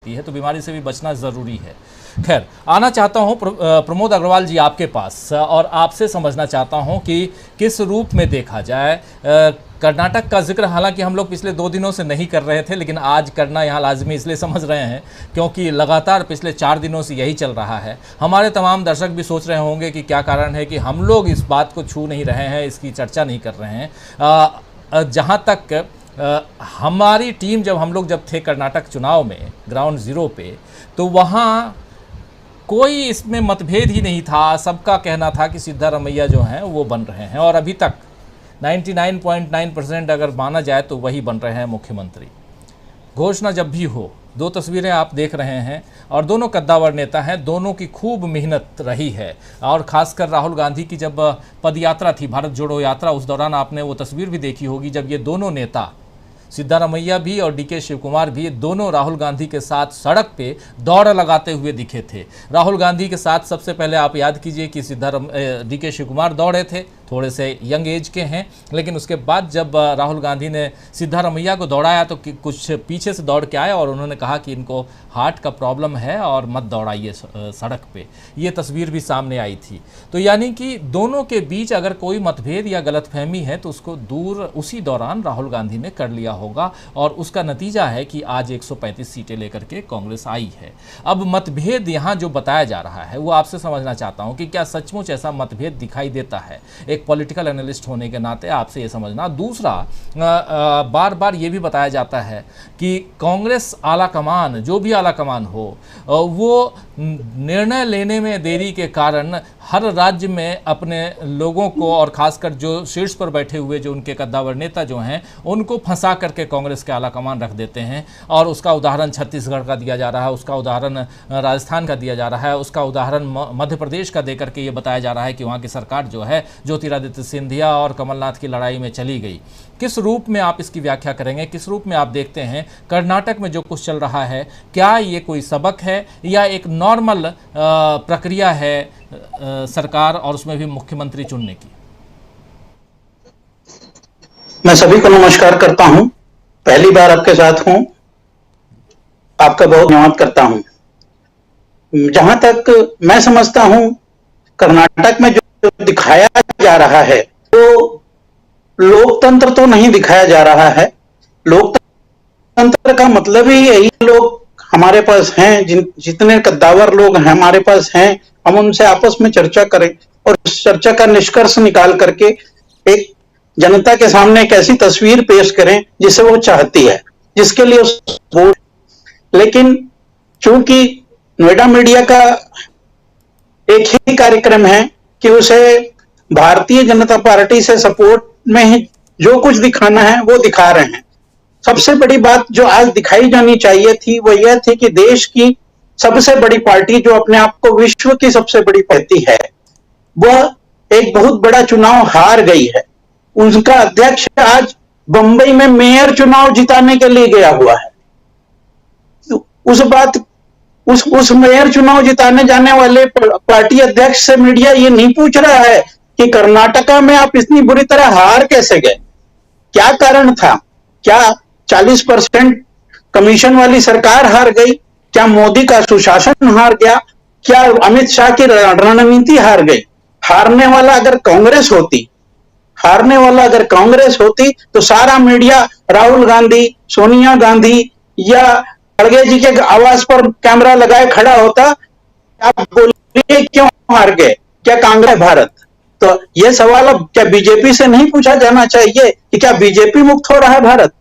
सकती है, तो बीमारी से भी बचना ज़रूरी है। खैर, आना चाहता हूँ प्रमोद अग्रवाल जी आपके पास, और आपसे समझना चाहता हूँ कि किस रूप में देखा जाए कर्नाटक का जिक्र। हालांकि हम लोग पिछले 2 दिनों से नहीं कर रहे थे, लेकिन आज करना यहाँ लाजमी इसलिए समझ रहे हैं क्योंकि लगातार पिछले 4 दिनों से यही चल रहा है। हमारे तमाम दर्शक भी सोच रहे होंगे कि क्या कारण है कि हम लोग इस बात को छू नहीं रहे हैं, इसकी चर्चा नहीं कर रहे हैं। जहाँ तक हमारी टीम हम लोग थे कर्नाटक चुनाव में ग्राउंड ज़ीरो पे, तो वहाँ कोई इसमें मतभेद ही नहीं था। सबका कहना था कि सिद्धारमैया जो हैं वो बन रहे हैं, और अभी तक 99.9% अगर माना जाए तो वही बन रहे हैं मुख्यमंत्री। घोषणा जब भी हो, 2 तस्वीरें आप देख रहे हैं, और दोनों कद्दावर नेता हैं, दोनों की खूब मेहनत रही है। और ख़ासकर राहुल गांधी की जब पदयात्रा थी, भारत जोड़ो यात्रा, उस दौरान आपने वो तस्वीर भी देखी होगी जब ये दोनों नेता, सिद्धारमैया भी और डीके शिवकुमार भी, दोनों राहुल गांधी के साथ सड़क पे दौड़ लगाते हुए दिखे थे। राहुल गांधी के साथ सबसे पहले आप याद कीजिए कि डीके शिवकुमार दौड़े थे, थोड़े से यंग एज के हैं, लेकिन उसके बाद जब राहुल गांधी ने सिद्धारमैया को दौड़ाया तो कुछ पीछे से दौड़ के आए और उन्होंने कहा कि इनको हार्ट का प्रॉब्लम है और मत दौड़ाइए सड़क पे। ये तस्वीर भी सामने आई थी। तो यानी कि दोनों के बीच अगर कोई मतभेद या गलतफहमी है तो उसको दूर उसी दौरान राहुल गांधी ने कर लिया होगा, और उसका नतीजा है कि आज 135 सीटें लेकर के कांग्रेस आई है। अब मतभेद यहाँ जो बताया जा रहा है वो आपसे समझना चाहता हूँ कि क्या सचमुच ऐसा मतभेद दिखाई देता है? एक पॉलिटिकल एनालिस्ट होने के नाते आपसे ये समझना। दूसरा, बार बार ये भी बताया जाता है कि कांग्रेस आला कमान, जो भी आला कमान हो, वो निर्णय लेने में देरी के कारण हर राज्य में अपने लोगों को, और खासकर जो शीर्ष पर बैठे हुए जो उनके कद्दावर नेता जो हैं, उनको फंसा करके कांग्रेस के आला कमान रख देते हैं। और उसका उदाहरण छत्तीसगढ़ का दिया जा रहा है, उसका उदाहरण राजस्थान का दिया जा रहा है, उसका उदाहरण मध्य प्रदेश का देकर के ये बताया जा रहा है कि वहाँ की सरकार जो है ज्योतिरादित्य सिंधिया और कमलनाथ की लड़ाई में चली गई। किस रूप में आप इसकी व्याख्या करेंगे? किस रूप में आप देखते हैं कर्नाटक में जो कुछ चल रहा है? क्या ये कोई सबक है या एक नॉर्मल प्रक्रिया है सरकार और उसमें भी मुख्यमंत्री चुनने की? मैं सभी को नमस्कार करता हूं। पहली बार आपके साथ हूं, आपका बहुत धन्यवाद करता हूं। जहां तक मैं समझता हूं, कर्नाटक में जो दिखाया जा रहा है तो लोकतंत्र तो नहीं दिखाया जा रहा है। लोकतंत्र का मतलब ही यही, लोग हमारे पास हैं, जितने कद्दावर लोग हमारे पास हैं, हम उनसे आपस में चर्चा करें और उस चर्चा का निष्कर्ष निकाल करके एक जनता के सामने एक ऐसी तस्वीर पेश करें जिसे वो चाहती है, जिसके लिए उस वोट। लेकिन चूंकि नोएडा मीडिया का एक ही कार्यक्रम है कि उसे भारतीय जनता पार्टी से सपोर्ट में ही जो कुछ दिखाना है वो दिखा रहे हैं। सबसे बड़ी बात जो आज दिखाई जानी चाहिए थी वो यह थी कि देश की सबसे बड़ी पार्टी, जो अपने आप को विश्व की सबसे बड़ी पार्टी है, वह एक बहुत बड़ा चुनाव हार गई है। उनका अध्यक्ष आज बंबई में मेयर चुनाव जिताने के लिए गया हुआ है। उस मेयर चुनाव जिताने जाने वाले पार्टी अध्यक्ष से मीडिया ये नहीं पूछ रहा है कि कर्नाटका में आप इतनी बुरी तरह हार कैसे गए, क्या कारण था? क्या 40% कमीशन वाली सरकार हार गई? क्या मोदी का सुशासन हार गया? क्या अमित शाह की रणनीति हार गई? हारने वाला अगर कांग्रेस होती तो सारा मीडिया राहुल गांधी, सोनिया गांधी या खड़गे जी के आवास पर कैमरा लगाए खड़ा होता। आप बोलिए क्यों हार गए? क्या कांग्रेस भारत? तो यह सवाल अब क्या बीजेपी से नहीं पूछा जाना चाहिए कि क्या बीजेपी मुक्त हो रहा है भारत?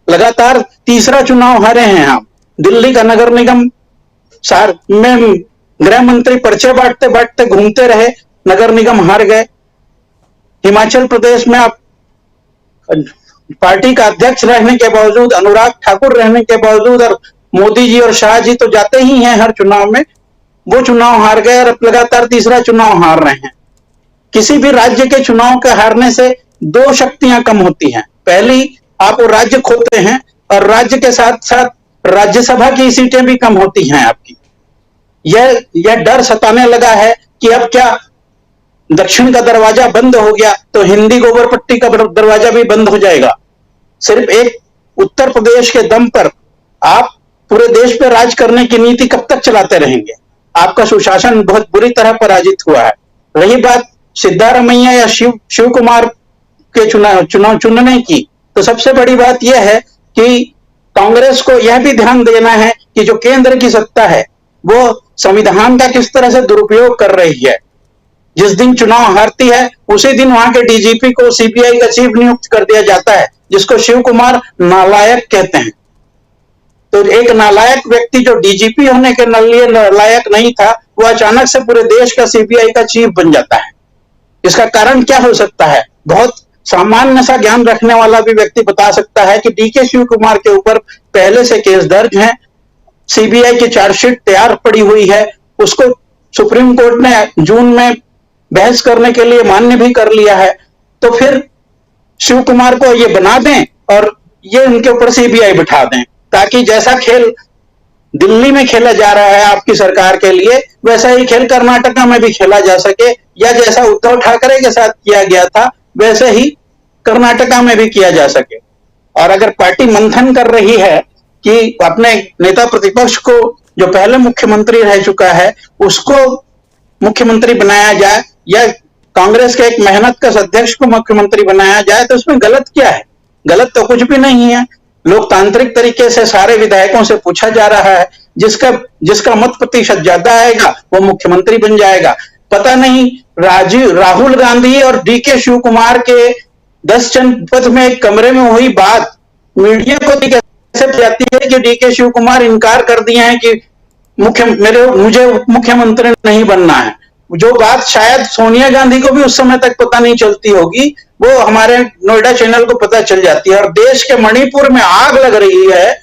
लगातार तीसरा चुनाव हारे हैं हम। दिल्ली का नगर निगम में गृह मंत्री पर्चे बांटते बांटते घूमते रहे, नगर निगम हार गए। हिमाचल प्रदेश में आप पार्टी का अध्यक्ष रहने के बावजूद, अनुराग ठाकुर रहने के बावजूद, और मोदी जी और शाह जी तो जाते ही हैं हर चुनाव में, वो चुनाव हार गए और अब लगातार तीसरा चुनाव हार रहे हैं। किसी भी राज्य के चुनाव के हारने से 2 शक्तियां कम होती हैं। पहली, आप वो राज्य खोते हैं, और राज्य के साथ साथ राज्यसभा की सीटें भी कम होती हैं आपकी। यह डर सताने लगा है कि अब क्या दक्षिण का दरवाजा बंद हो गया तो हिंदी गोबर पट्टी का दरवाजा भी बंद हो जाएगा। सिर्फ एक उत्तर प्रदेश के दम पर आप पूरे देश पे राज करने की नीति कब तक चलाते रहेंगे? आपका सुशासन बहुत बुरी तरह पराजित हुआ है। रही बात सिद्धारमैया या शिव कुमार के चुनाव चुनने की, तो सबसे बड़ी बात यह है कि कांग्रेस को यह भी ध्यान देना है कि जो केंद्र की सत्ता है वो संविधान का किस तरह से दुरुपयोग कर रही है। जिस दिन चुनाव हारती है उसी दिन वहां के डीजीपी को सीबीआई का चीफ नियुक्त कर दिया जाता है, जिसको शिव कुमार नालायक कहते हैं। तो एक नालायक व्यक्ति जो डीजीपी होने के लिए नालायक नहीं था, वो अचानक से पूरे देश का सीबीआई का चीफ बन जाता है। इसका कारण क्या हो सकता है? बहुत सामान्य सा ज्ञान रखने वाला भी व्यक्ति बता सकता है कि डीके शिव कुमार के ऊपर पहले से केस दर्ज है, सीबीआई की चार्जशीट तैयार पड़ी हुई है, उसको सुप्रीम कोर्ट ने जून में बहस करने के लिए मान्य भी कर लिया है। तो फिर शिव कुमार को ये बना दें और ये उनके ऊपर सीबीआई बिठा दें, ताकि जैसा खेल दिल्ली में खेला जा रहा है आपकी सरकार के लिए, वैसा ही खेल कर्नाटका में भी खेला जा सके, या जैसा उद्धव ठाकरे के साथ किया गया था वैसे ही कर्नाटका में भी किया जा सके। और अगर पार्टी मंथन कर रही है कि अपने नेता प्रतिपक्ष को, जो पहले मुख्यमंत्री रह चुका है, उसको मुख्यमंत्री बनाया जाए या कांग्रेस के एक मेहनत कश अध्यक्ष को मुख्यमंत्री बनाया जाए, तो उसमें गलत क्या है? गलत तो कुछ भी नहीं है। लोकतांत्रिक तरीके से सारे विधायकों से पूछा जा रहा है, जिसका मत प्रतिशत ज्यादा आएगा वो मुख्यमंत्री बन जाएगा। पता नहीं राहुल गांधी और डीके शिव कुमार के 10 जनपद में एक कमरे में हुई बात मीडिया को कैसे जाती है कि डीके शिव कुमार इनकार कर दिए हैं कि मुझे मुख्यमंत्री नहीं बनना है। जो बात शायद सोनिया गांधी को भी उस समय तक पता नहीं चलती होगी, वो हमारे नोएडा चैनल को पता चल जाती है। और देश के मणिपुर में आग लग रही है,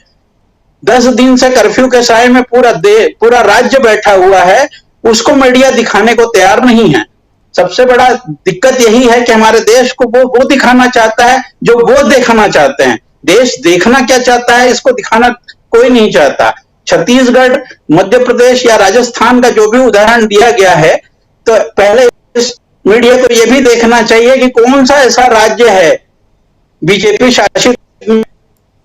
10 दिन से कर्फ्यू के साए में पूरा राज्य बैठा हुआ है, उसको मीडिया दिखाने को तैयार नहीं है। सबसे बड़ा दिक्कत यही है कि हमारे देश को वो दिखाना चाहता है जो वो देखना चाहते हैं। देश देखना क्या चाहता है इसको दिखाना कोई नहीं चाहता। छत्तीसगढ़, मध्य प्रदेश या राजस्थान का जो भी उदाहरण दिया गया है, तो पहले इस मीडिया को यह भी देखना चाहिए कि कौन सा ऐसा राज्य है बीजेपी शासित,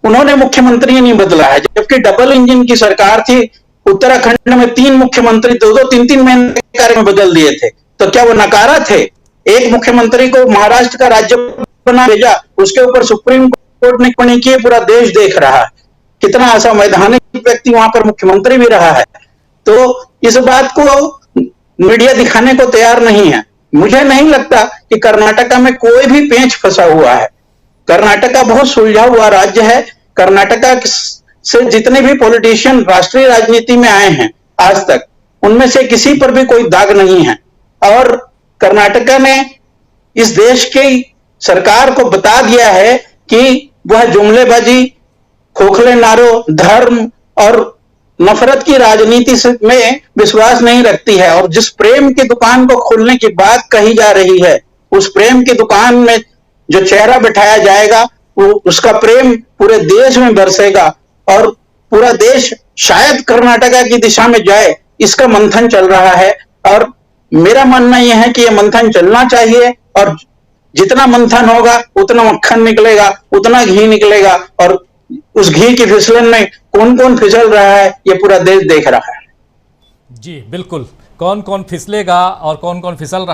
उन्होंने मुख्यमंत्री नहीं बदला है, जबकि डबल इंजन की सरकार थी। उत्तराखंड में 3 मुख्यमंत्री 2-2, 3-3 महीने के कार्य में बदल दिए थे, तो क्या वो नकारा थे? एक मुख्यमंत्री को महाराष्ट्र का राज्य बना भेजा, उसके ऊपर सुप्रीम कोर्ट ने टिप्पणी की, पूरा देश देख रहा है। कितना असंवैधानिक व्यक्ति वहां पर मुख्यमंत्री भी रहा है। तो इस बात को मीडिया दिखाने को तैयार नहीं है। मुझे नहीं लगता कि कर्नाटका में कोई भी पेंच फंसा हुआ है। कर्नाटका बहुत सुलझा हुआ राज्य है। कर्नाटका से जितने भी पॉलिटिशियन राष्ट्रीय राजनीति में आए हैं आज तक, उनमें से किसी पर भी कोई दाग नहीं है। और कर्नाटका ने इस देश की सरकार को बता दिया है कि वह जुमलेबाजी, खोखले नारों, धर्म और नफरत की राजनीति में विश्वास नहीं रखती है। और जिस प्रेम की दुकान को खोलने की बात कही जा रही है, उस प्रेम की दुकान में जो चेहरा बिठाया जाएगा, वो उसका प्रेम पूरे देश में बरसेगा और पूरा देश शायद कर्नाटका की दिशा में जाए, इसका मंथन चल रहा है। और मेरा मानना यह है कि यह मंथन चलना चाहिए, और जितना मंथन होगा उतना मक्खन निकलेगा, उतना घी निकलेगा, और उस घी की फिसलन में कौन कौन फिसल रहा है ये पूरा देश देख रहा है। जी बिल्कुल, कौन कौन फिसलेगा और कौन कौन फिसल रहा